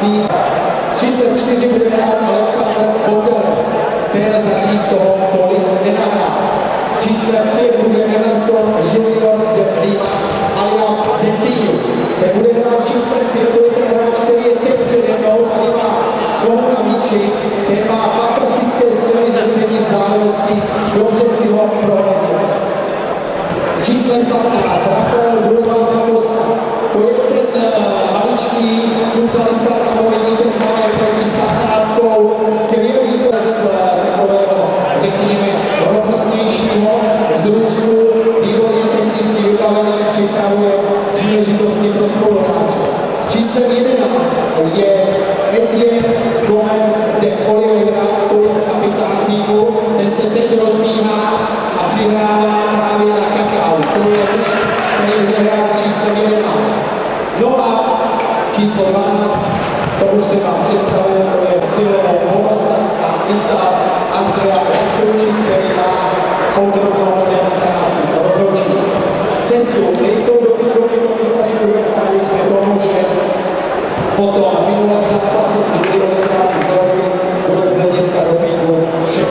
zápasí. S číslem 4 bude hrát Alexander Bondarev, ten zatím toho tolik nenahrál. S číslem 5 bude Emerson Junior de Lima alias Dentillo. Ten bude hrát v číslem 5, to je ten hráč, který je teď přede mnou, tady má nohu na míči, ten má fantastické střely ze střední vzdálenosti, dobře si ho provedl. S číslem 15 Rafael Duroval da Costa, to je ten maličký futsalista takový, ten máme proti 15, skvělý ples takového, řekněme, robustnějšího vzrůstu, výborně technicky vybavený, připravuje příležitosti pro spoluhráče. S číslem 11 je Etienne Gomez de Oliveira, to je kapitán týmu, ten se teď rozbíhá a přihrává právě na Kakao, to je muž, který bude hrát s číslem 11. No a číslo 12, to už se vám představil, to je Silo Homosa a Ita Andrea Vestroči, který má podrobnou demonstraci rozhodčí. Nejsou dopingoví komisaři UEFA, jsme tomu, že po tom minulém zápase, kdy